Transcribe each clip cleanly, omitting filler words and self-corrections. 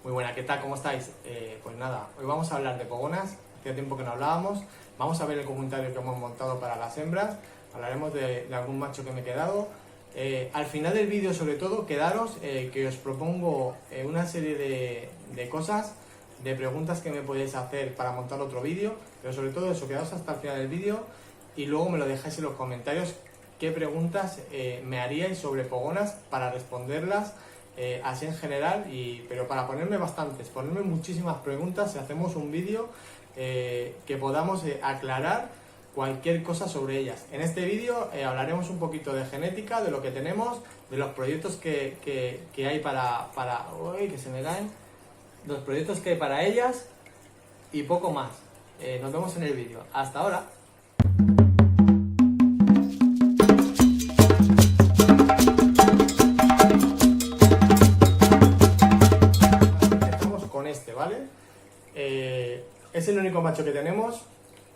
Muy buena, ¿qué tal? ¿Cómo estáis? Pues nada, hoy vamos a hablar de pogonas, hacía tiempo que no hablábamos, vamos a ver el comentario que hemos montado para las hembras, hablaremos de algún macho que me he quedado. Al final del vídeo, sobre todo, quedaros que os propongo una serie de cosas, de preguntas que me podéis hacer para montar otro vídeo, pero sobre todo eso, quedaos hasta el final del vídeo y luego me lo dejáis en los comentarios qué preguntas me haríais sobre pogonas para responderlas. Así en general, pero para ponerme muchísimas preguntas, si hacemos un vídeo que podamos aclarar cualquier cosa sobre ellas. En este vídeo hablaremos un poquito de genética, de lo que tenemos, de los proyectos que hay uy, que se me caen, los proyectos que hay para ellas y poco más. Nos vemos en el vídeo. Hasta ahora. ¿Vale? Es el único macho que tenemos,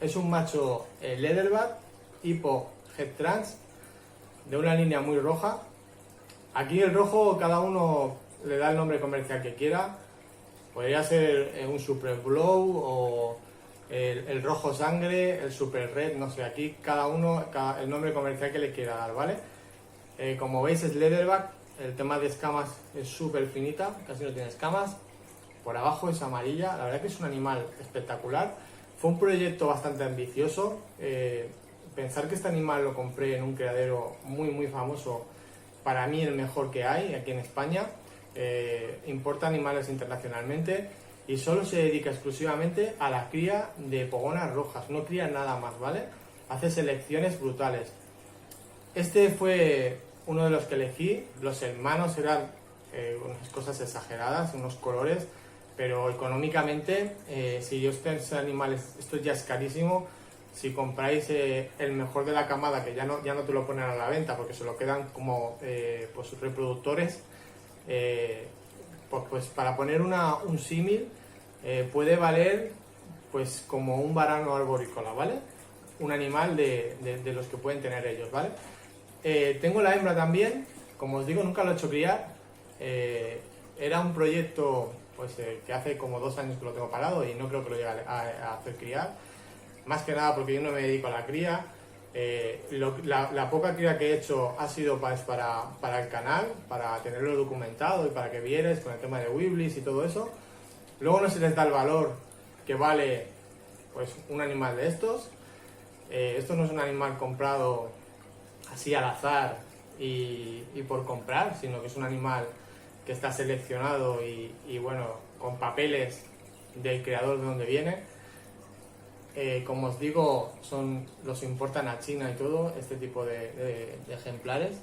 es un macho Leatherback Hippo Het Trans de una línea muy roja. Aquí el rojo cada uno le da el nombre comercial que quiera, podría ser un Super Glow o el rojo sangre, el Super Red, no sé, aquí cada uno el nombre comercial que le quiera dar, ¿vale? Como veis es Leatherback, el tema de escamas es súper finita, casi no tiene escamas. Por abajo es amarilla, la verdad que es un animal espectacular. Fue un proyecto bastante ambicioso. Pensar que este animal lo compré en un criadero muy famoso, para mí el mejor que hay aquí en España. Importa animales internacionalmente y solo se dedica exclusivamente a la cría de pogonas rojas, no cría nada más, ¿vale? Hace selecciones brutales. Este fue uno de los que elegí, los hermanos eran unas cosas exageradas, unos colores, pero económicamente, si estos animales, esto ya es carísimo. Si compráis el mejor de la camada, que ya no te lo ponen a la venta porque se lo quedan como pues reproductores, pues para poner un símil puede valer pues como un varano arborícola, ¿vale? Un animal de los que pueden tener ellos, ¿vale? Tengo la hembra también, como os digo, nunca lo he hecho criar. Era un proyecto pues que hace como 2 años que lo tengo parado y no creo que lo llegue a hacer criar, más que nada porque yo no me dedico a la cría. La poca cría que he hecho ha sido para el canal, para tenerlo documentado y para que vierais con el tema de Weeblies y todo eso. Luego no se les da el valor que vale pues un animal de estos. Esto no es un animal comprado así al azar y por comprar, sino que es un animal que está seleccionado y bueno, con papeles del creador de donde viene. Como os digo, los importan a China y todo, este tipo de ejemplares.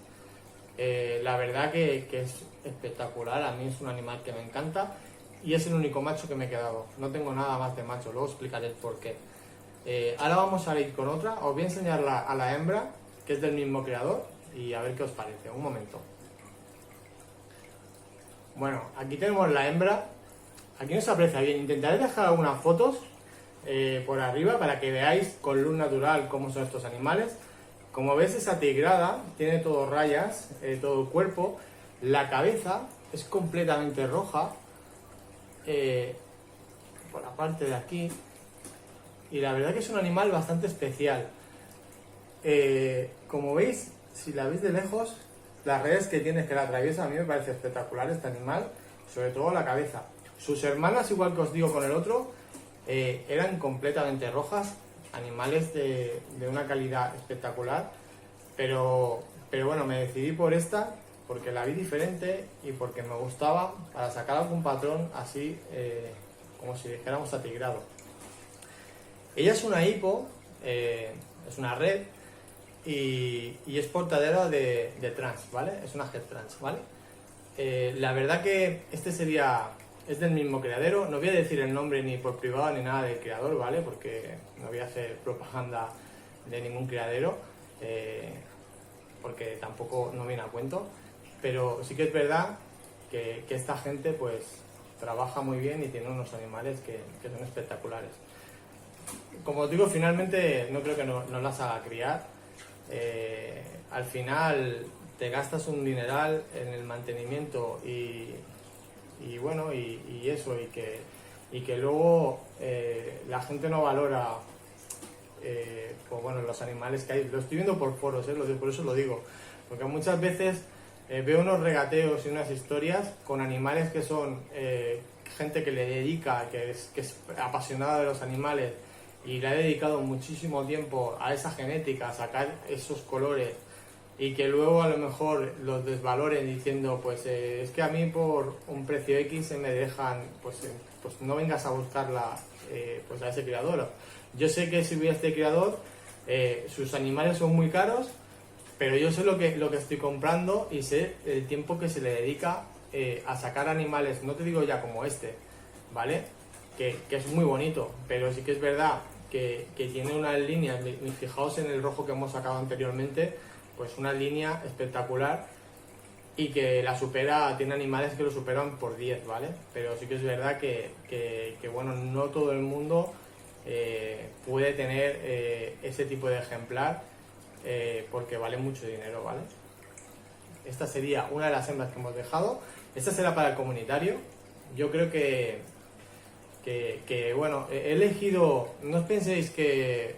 La verdad que es espectacular, a mí es un animal que me encanta y es el único macho que me he quedado. No tengo nada más de macho, luego explicaré el por qué. Ahora vamos a ir con otra, os voy a enseñar a la hembra, que es del mismo creador, y a ver qué os parece. Un momento. Bueno, aquí tenemos la hembra. Aquí no se aprecia bien. Intentaré dejar algunas fotos por arriba para que veáis con luz natural cómo son estos animales. Como ves, es atigrada, tiene todo rayas, todo el cuerpo. La cabeza es completamente roja por la parte de aquí. Y la verdad que es un animal bastante especial. Como veis, si la veis de lejos, las redes que tiene, que la atraviesa, a mí me parece espectacular este animal, sobre todo la cabeza. Sus hermanas, igual que os digo con el otro, eran completamente rojas, animales de una calidad espectacular, pero bueno, me decidí por esta porque la vi diferente y porque me gustaba para sacar algún patrón así, como si dijéramos atigrado. Ella es una hippo, es una red, y es portadera de trans, ¿vale? Es una Het Trans, ¿vale? La verdad que es del mismo criadero. No voy a decir el nombre ni por privado ni nada del criador, ¿vale? Porque no voy a hacer propaganda de ningún criadero, porque tampoco no viene a cuento. Pero sí que es verdad que esta gente pues trabaja muy bien y tiene unos animales que son espectaculares. Como os digo, finalmente no creo que no las haga criar. Al final te gastas un dineral en el mantenimiento y bueno, y eso, y que luego la gente no valora pues bueno, los animales que hay. Lo estoy viendo por foros, por eso lo digo, porque muchas veces veo unos regateos y unas historias con animales que son gente que le dedica, que es apasionada de los animales y le ha dedicado muchísimo tiempo a esa genética, a sacar esos colores, y que luego a lo mejor los desvaloren diciendo pues es que a mí por un precio X se me dejan, pues no vengas a buscarla pues a ese criador. Yo sé que si voy a este criador sus animales son muy caros, pero yo sé lo que estoy comprando y sé el tiempo que se le dedica a sacar animales, no te digo ya como este, ¿vale? Que es muy bonito, pero sí que es verdad que tiene unas líneas, fijaos en el rojo que hemos sacado anteriormente, pues una línea espectacular, y que la supera, tiene animales que lo superan por 10, ¿vale? Pero sí que es verdad que bueno, no todo el mundo puede tener ese tipo de ejemplar porque vale mucho dinero, ¿vale? Esta sería una de las hembras que hemos dejado. Esta será para el comunitario. Yo creo que bueno, he elegido, no os penséis que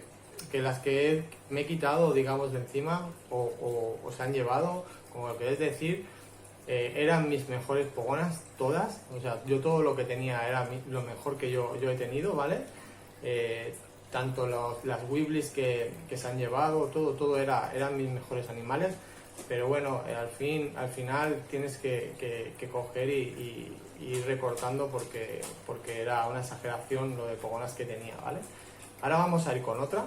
las que me he quitado, digamos, de encima o se han llevado, como lo queréis decir, eran mis mejores pogonas, todas. O sea, yo todo lo que tenía era lo mejor que yo he tenido, ¿vale? Tanto las Weeblies que se han llevado, todo eran mis mejores animales. Pero bueno, al final tienes que coger y ir recortando porque era una exageración lo de pogonas que tenía, ¿vale? Ahora vamos a ir con otra.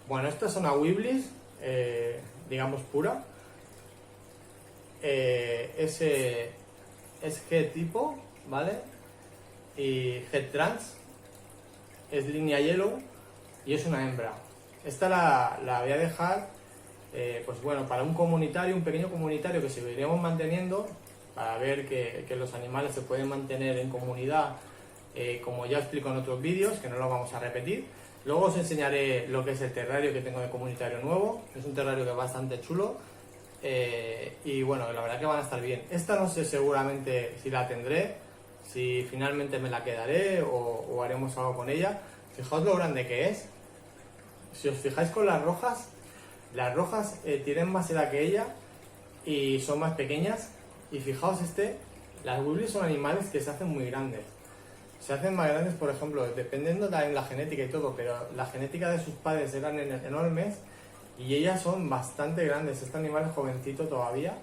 Bueno, esta es una Weeblies, digamos pura. Es G tipo, ¿vale? Y G trans, es línea yellow y es una hembra. Esta la voy a dejar, pues bueno, para un comunitario, un pequeño comunitario que seguiremos manteniendo, para ver que los animales se pueden mantener en comunidad, como ya explico en otros vídeos, que no lo vamos a repetir. Luego os enseñaré lo que es el terrario que tengo de comunitario nuevo. Es un terrario que es bastante chulo. Y bueno, la verdad que van a estar bien. Esta no sé seguramente si la tendré, si finalmente me la quedaré o haremos algo con ella. Fijaos lo grande que es. Si os fijáis con las rojas tienen más edad que ella y son más pequeñas. Y fijaos las Weeblies son animales que se hacen muy grandes. Se hacen más grandes, por ejemplo, dependiendo de la genética y todo, pero la genética de sus padres eran enormes y ellas son bastante grandes. Este animal es jovencito todavía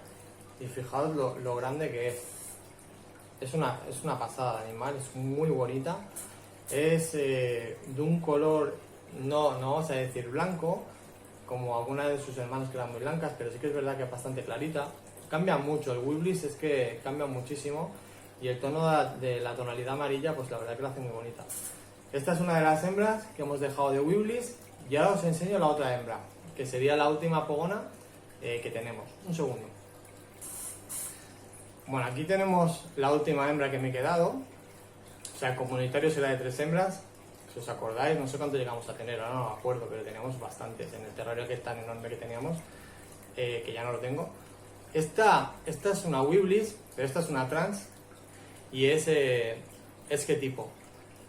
y fijaos lo grande que es. Es una pasada de animal, es muy bonita. Es de un color, no vamos a decir blanco, como algunas de sus hermanas que eran muy blancas, pero sí que es verdad que es bastante clarita. Cambia mucho, el Weeblies es que cambia muchísimo. Y el tono de la tonalidad amarilla, pues la verdad que lo hace muy bonita. Esta es una de las hembras que hemos dejado de Weeblies. Y ahora os enseño la otra hembra, que sería la última pogona que tenemos. Un segundo. Bueno, aquí tenemos la última hembra que me he quedado. O sea, el comunitario será de 3 hembras. Si os acordáis, no sé cuánto llegamos a tener, ahora no me acuerdo, pero teníamos bastantes en el terrario que es tan enorme que teníamos, que ya no lo tengo. Esta es una Weeblies, pero esta es una trans. Y es G tipo.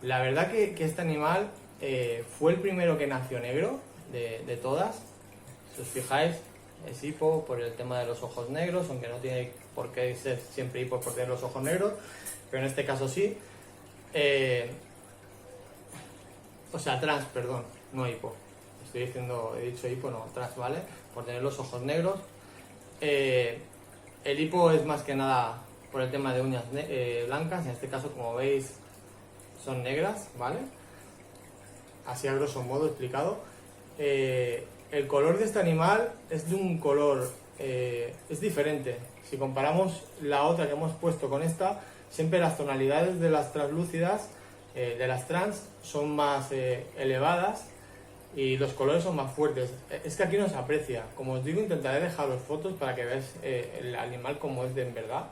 La verdad que este animal fue el primero que nació negro de todas. Si os fijáis, es hipo por el tema de los ojos negros, aunque no tiene por qué ser siempre hipo por tener los ojos negros, pero en este caso sí. O sea, trans, perdón, no hipo. He dicho hipo, no, trans, ¿vale? Por tener los ojos negros. El hipo es más que nada por el tema de uñas blancas, en este caso, como veis, son negras, ¿vale? Así a grosso modo explicado. El color de este animal es de un color, es diferente. Si comparamos la otra que hemos puesto con esta, siempre las tonalidades de las translúcidas, de las trans, son más elevadas y los colores son más fuertes. Es que aquí no se aprecia. Como os digo, intentaré dejaros fotos para que veáis el animal como es de en verdad.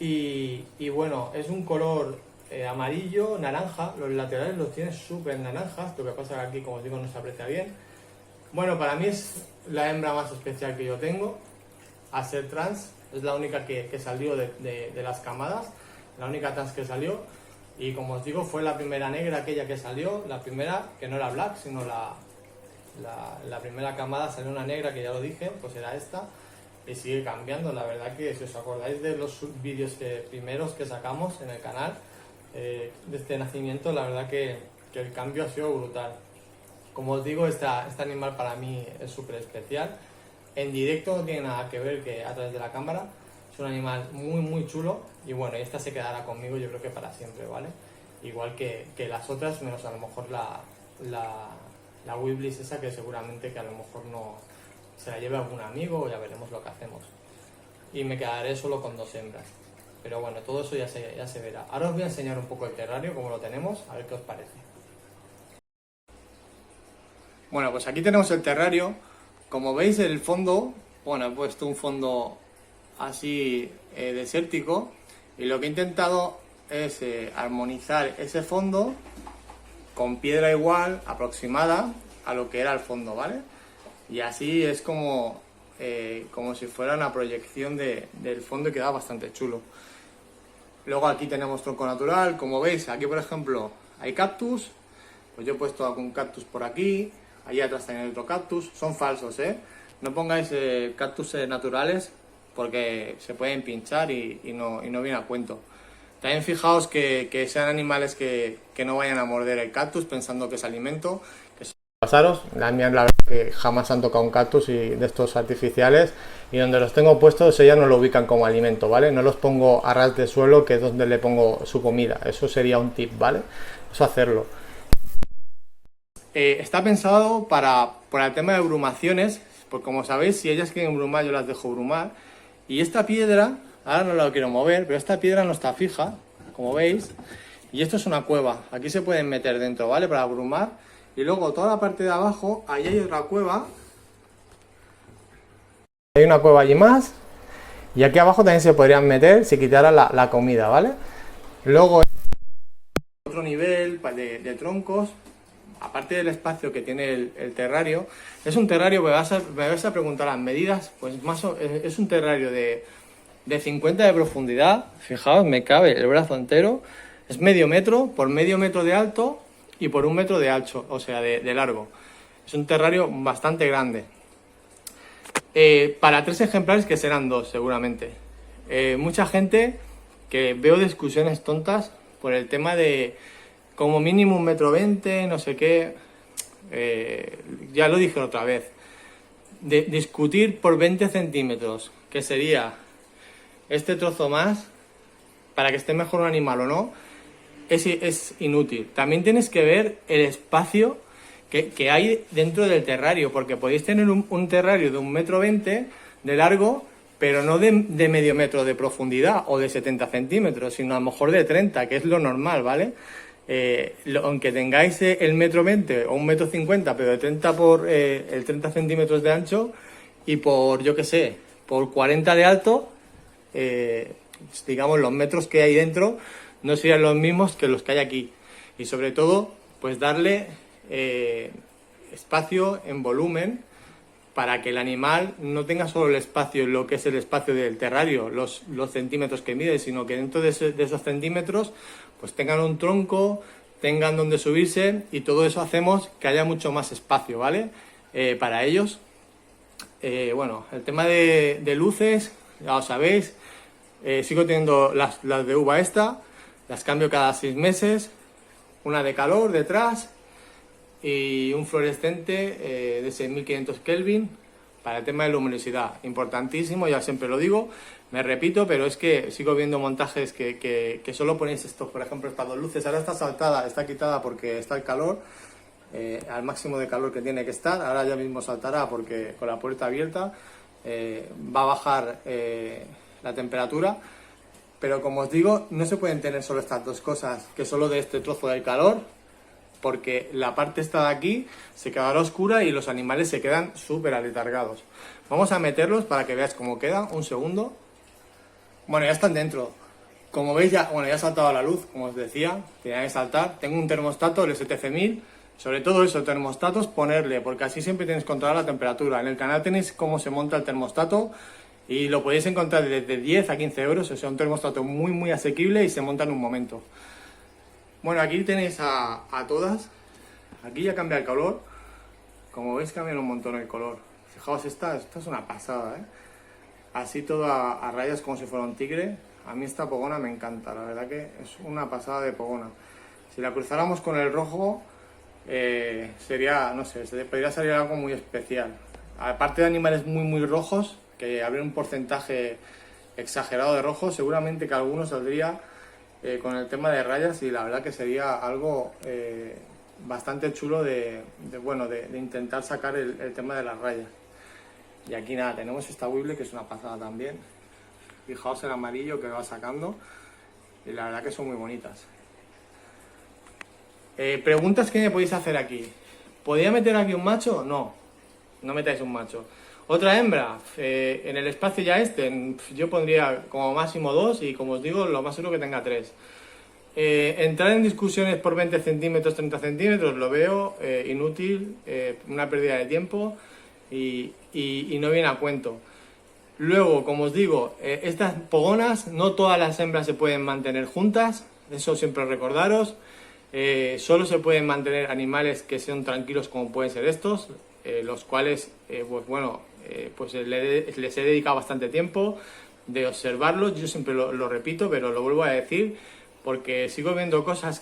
Y bueno, es un color amarillo, naranja. Los laterales los tiene súper naranjas, lo que pasa que aquí, como os digo, no se aprecia bien. Bueno, para mí es la hembra más especial que yo tengo, a ser trans. Es la única que salió de las camadas, la única trans que salió. Y como os digo, fue la primera negra aquella que salió, la primera que no era black, sino la primera camada salió una negra, que ya lo dije, pues era esta. Y sigue cambiando, la verdad que si os acordáis de los vídeos primeros que sacamos en el canal de este nacimiento, la verdad que el cambio ha sido brutal. Como os digo, este animal para mí es súper especial. En directo no tiene nada que ver que a través de la cámara. Es un animal muy chulo y bueno, esta se quedará conmigo yo creo que para siempre, ¿vale? Igual que las otras, menos a lo mejor la Weebliss esa, que seguramente que a lo mejor no se la lleve algún amigo o ya veremos lo que hacemos. Y me quedaré solo con 2 hembras. Pero bueno, todo eso ya se verá. Ahora os voy a enseñar un poco el terrario, como lo tenemos, a ver qué os parece. Bueno, pues aquí tenemos el terrario. Como veis, el fondo, bueno, he puesto un fondo así desértico, y lo que he intentado es armonizar ese fondo con piedra igual, aproximada a lo que era el fondo, ¿vale? Y así es como si fuera una proyección del fondo y queda bastante chulo. Luego aquí tenemos tronco natural, como veis, aquí por ejemplo hay cactus, pues yo he puesto algún cactus por aquí, allí atrás también hay otro cactus, son falsos, no pongáis cactus naturales porque se pueden pinchar y no viene a cuento. También fijaos que sean animales que no vayan a morder el cactus pensando que es alimento. Pasaros, la mía la verdad que jamás han tocado un cactus de estos artificiales, y donde los tengo puestos ellas no lo ubican como alimento, ¿vale? No los pongo a ras de suelo, que es donde le pongo su comida. Eso sería un tip, ¿vale? Eso hacerlo. Está pensado para el tema de brumaciones, porque como sabéis, si ellas quieren brumar, yo las dejo brumar. Y esta piedra, ahora no la quiero mover, pero esta piedra no está fija, como veis. Y esto es una cueva, aquí se pueden meter dentro, ¿vale? Para brumar. Y luego toda la parte de abajo, ahí hay otra cueva. Hay una cueva allí más. Y aquí abajo también se podrían meter si quitara la comida, ¿vale? Luego otro nivel de troncos. Aparte del espacio que tiene el terrario, es un terrario, me vas a preguntar las medidas, pues es un terrario de 50 de profundidad, fijaos, me cabe el brazo entero, es medio metro por medio metro de alto y por 1 metro de ancho, o sea, de largo. Es un terrario bastante grande. Para 3 ejemplares, que serán 2 seguramente. Mucha gente que veo discusiones tontas por el tema de como mínimo 1,20 m, no sé qué. Ya lo dije otra vez. De discutir por 20 centímetros, que sería este trozo más, para que esté mejor un animal o no, es inútil. También tienes que ver el espacio que hay dentro del terrario, porque podéis tener un terrario de 1,20 m de largo, pero no de medio metro de profundidad o de 70 centímetros, sino a lo mejor de 30, que es lo normal, ¿vale? Aunque tengáis el 1,20 m o 1,50 m, pero de 30 por el 30 centímetros de ancho y por, yo que sé, por 40 de alto, digamos, los metros que hay dentro no serían los mismos que los que hay aquí. Y sobre todo, pues darle espacio en volumen para que el animal no tenga solo el espacio, lo que es el espacio del terrario, los centímetros que mide, sino que dentro de esos centímetros pues tengan un tronco, tengan donde subirse, y todo eso hacemos que haya mucho más espacio, ¿vale? Para ellos. Bueno, el tema de luces, ya lo sabéis, sigo teniendo las de uva las cambio cada 6 meses, una de calor detrás y un fluorescente de 6500 Kelvin para el tema de luminosidad. Importantísimo, ya siempre lo digo, me repito, pero es que sigo viendo montajes que solo ponéis esto, por ejemplo, estas 2 luces. Ahora está saltada, está quitada porque está el calor, al máximo de calor que tiene que estar. Ahora ya mismo saltará porque con la puerta abierta va a bajar la temperatura. Pero como os digo, no se pueden tener solo estas 2 cosas, que solo de este trozo del calor, porque la parte esta de aquí se quedará oscura y los animales se quedan súper aletargados. Vamos a meterlos para que veáis cómo queda. Un segundo. Bueno, ya están dentro. Como veis, ya ha saltado la luz, como os decía, tenía que saltar. Tengo un termostato, el STC1000. Sobre todo eso, termostatos, ponerle, porque así siempre tenéis controlada la temperatura. En el canal tenéis cómo se monta el termostato Y lo podéis encontrar desde 10 a 15 euros, o sea, un termostato muy asequible y se monta en un momento. Bueno, aquí tenéis a todas. Aquí ya cambia el color. Como veis, cambia un montón el color. Fijaos, esta es una pasada, ¿eh? Así todo a rayas como si fuera un tigre. A mí esta pogona me encanta, la verdad que es una pasada de pogona. Si la cruzáramos con el rojo, sería, no sé, se podría salir algo muy especial. Aparte de animales muy rojos, que habría un porcentaje exagerado de rojo, seguramente que alguno saldría con el tema de rayas, y la verdad que sería algo bastante chulo de intentar sacar el tema de las rayas. Y aquí nada, tenemos esta Weebly que es una pasada también. Fijaos el amarillo que va sacando y la verdad que son muy bonitas. Preguntas que me podéis hacer aquí. ¿Podría meter aquí un macho? No, no metáis un macho. ¿Otra hembra? En el espacio ya yo pondría como máximo 2 y, como os digo, lo más seguro que tenga 3. Entrar en discusiones por 20 centímetros, 30 centímetros lo veo inútil, una pérdida de tiempo y no viene a cuento. Luego, como os digo, estas pogonas, no todas las hembras se pueden mantener juntas, eso siempre recordaros. Solo se pueden mantener animales que sean tranquilos, como pueden ser estos, los cuales, les he dedicado bastante tiempo de observarlos. Yo siempre lo repito, pero lo vuelvo a decir, porque sigo viendo cosas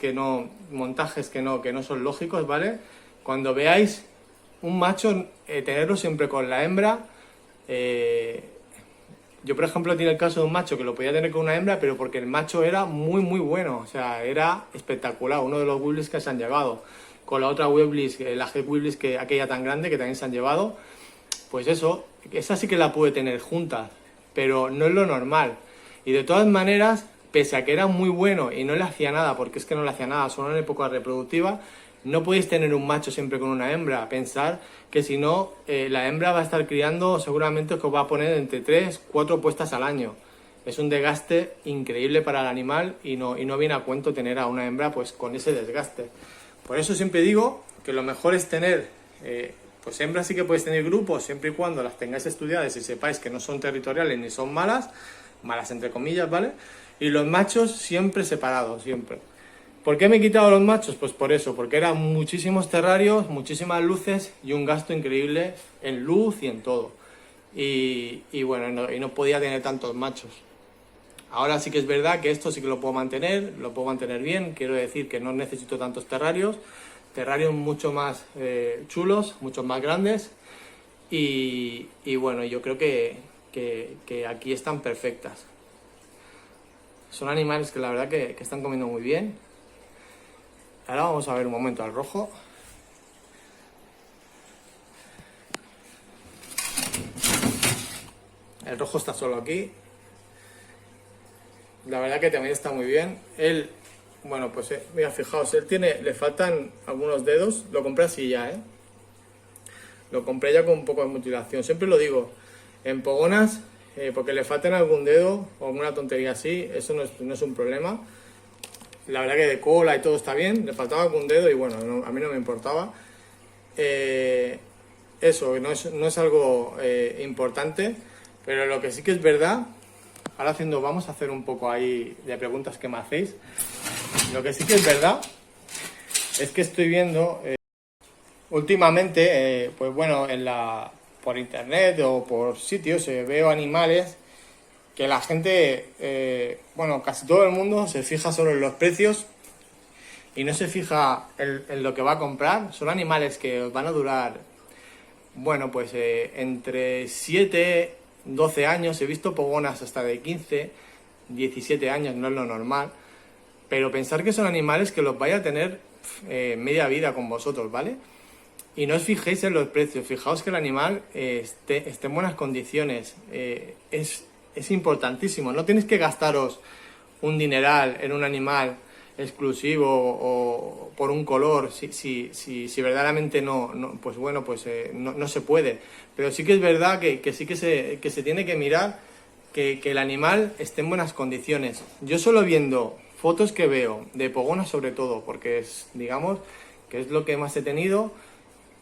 montajes que no son lógicos, ¿vale? Cuando veáis un macho, tenerlo siempre con la hembra. Yo, por ejemplo, tiene el caso de un macho que lo podía tener con una hembra, pero porque el macho era muy bueno, o sea, era espectacular, uno de los Weeblys que se han llevado. Con la otra Weebly, la G-Weebly, que aquella tan grande que también se han llevado, pues eso, esa sí que la puede tener juntas, pero no es lo normal. Y de todas maneras, pese a que era muy bueno y no le hacía nada, porque es que no le hacía nada, solo en época reproductiva, no podéis tener un macho siempre con una hembra. Pensar que si no, la hembra va a estar criando, seguramente que os va a poner entre 3, 4 puestas al año. Es un desgaste increíble para el animal y no viene a cuento tener a una hembra pues con ese desgaste. Por eso siempre digo que lo mejor es tener, pues hembras sí que podéis tener grupos, siempre y cuando las tengáis estudiadas y sepáis que no son territoriales ni son malas entre comillas, ¿vale? Y los machos siempre separados, siempre. ¿Por qué me he quitado los machos? Pues por eso, porque eran muchísimos terrarios, muchísimas luces y un gasto increíble en luz y en todo. Y no podía tener tantos machos. Ahora sí que es verdad que esto sí que lo puedo mantener bien. Quiero decir que no necesito tantos terrarios mucho más chulos, mucho más grandes. Y bueno, yo creo que aquí están perfectas. Son animales que la verdad que están comiendo muy bien. Ahora vamos a ver un momento al rojo. El rojo está solo aquí. La verdad que también está muy bien. Él, bueno, pues mira, fijaos, le faltan algunos dedos. Lo compré así ya, Lo compré ya con un poco de mutilación. Siempre lo digo, en pogonas, porque le falten algún dedo o alguna tontería así, eso no es un problema. La verdad que de cola y todo está bien, le faltaba algún dedo y bueno, a mí no me importaba. Eso no es algo importante, pero lo que sí que es verdad, ahora vamos a hacer un poco ahí de preguntas que me hacéis. Lo que sí que es verdad es que estoy viendo últimamente, pues bueno, por internet o por sitios veo animales que la gente, casi todo el mundo se fija solo en los precios y no se fija en lo que va a comprar. Son animales que van a durar, bueno, pues entre 7, 12 años. He visto pogonas hasta de 15, 17 años, no es lo normal. Pero pensar que son animales que los vaya a tener media vida con vosotros, ¿vale? Y no os fijéis en los precios, fijaos que el animal esté en buenas condiciones. Es importantísimo, no tenéis que gastaros un dineral en un animal exclusivo o por un color si verdaderamente no se puede. Pero sí que es verdad que sí que se tiene que mirar que el animal esté en buenas condiciones. Yo solo viendo fotos que veo de pogonas, sobre todo, porque digamos que es lo que más he tenido,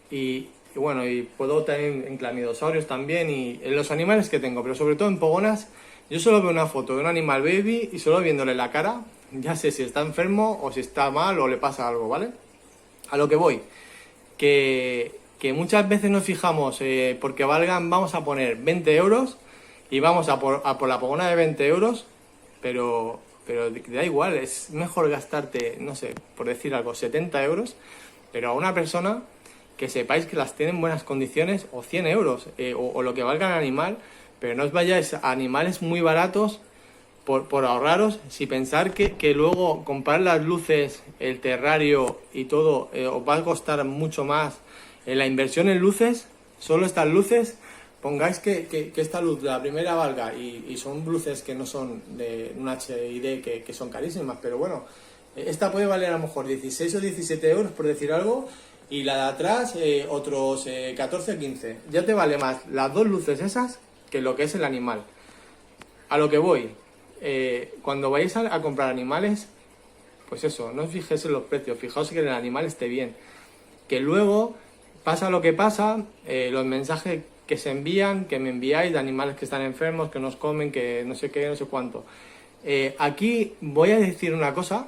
y bueno, y puedo tener en clamidosaurios también y en los animales que tengo, pero sobre todo en pogonas, yo solo veo una foto de un animal baby y solo viéndole la cara, ya sé si está enfermo o si está mal o le pasa algo, ¿vale? A lo que voy, que muchas veces nos fijamos porque valgan, vamos a poner 20 euros y vamos a por la pogona de 20 euros, pero da igual, es mejor gastarte, no sé, por decir algo, 70 euros, pero a una persona que sepáis que las tienen en buenas condiciones, o 100 euros, o lo que valga el animal, pero no os vayáis a animales muy baratos por ahorraros, si pensar que luego comprar las luces, el terrario y todo, os va a costar mucho más. La inversión en luces, solo estas luces, pongáis que esta luz, la primera valga, y son luces que no son de un HID que son carísimas, pero bueno, esta puede valer a lo mejor 16 o 17 euros, por decir algo, y la de atrás otros 14 o 15. Ya te vale más las dos luces esas que lo que es el animal. A lo que voy, cuando vayáis a comprar animales, pues eso, no os fijéis en los precios, fijaos que el animal esté bien. Que luego pasa lo que pasa, los mensajes que se envían, que me enviáis de animales que están enfermos, que nos comen, que no sé qué, no sé cuánto. Aquí voy a decir una cosa.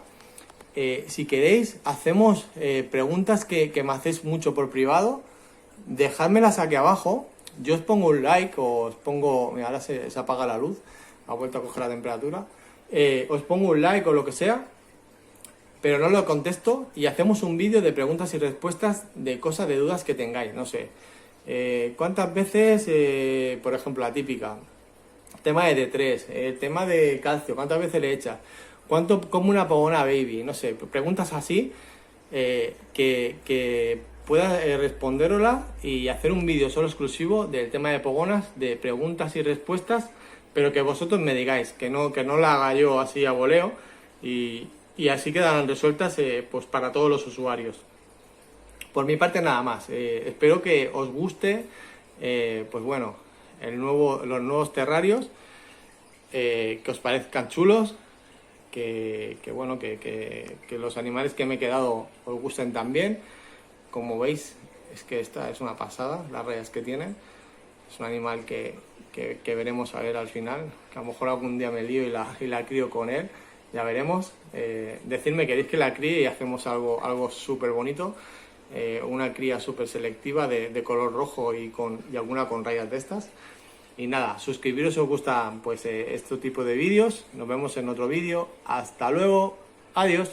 Si queréis, hacemos preguntas que me hacéis mucho por privado, dejádmelas aquí abajo, yo os pongo un like o os pongo, mira, ahora se apaga la luz, ha vuelto a coger la temperatura, os pongo un like o lo que sea, pero no lo contesto y hacemos un vídeo de preguntas y respuestas de cosas, de dudas que tengáis, no sé, cuántas veces, por ejemplo, la típica, tema de D3, tema de calcio, cuántas veces le echas, cuánto come una pogona baby, no sé, preguntas así que pueda responderosla y hacer un vídeo solo exclusivo del tema de pogonas, de preguntas y respuestas, pero que vosotros me digáis, que no la haga yo así a voleo y así quedarán resueltas pues para todos los usuarios. Por mi parte nada más, espero que os guste, pues bueno, los nuevos terrarios, que os parezcan chulos, que bueno, que los animales que me he quedado os gusten también. Como veis, es que esta es una pasada, las rayas que tiene. Es un animal que veremos a ver al final, que a lo mejor algún día me lío y la crío con él, ya veremos. Decidme, queréis que la críe y hacemos algo súper bonito, una cría súper selectiva de color rojo y alguna con rayas de estas. Y nada, suscribiros si os gustan pues este tipo de vídeos. Nos vemos en otro vídeo. Hasta luego. Adiós.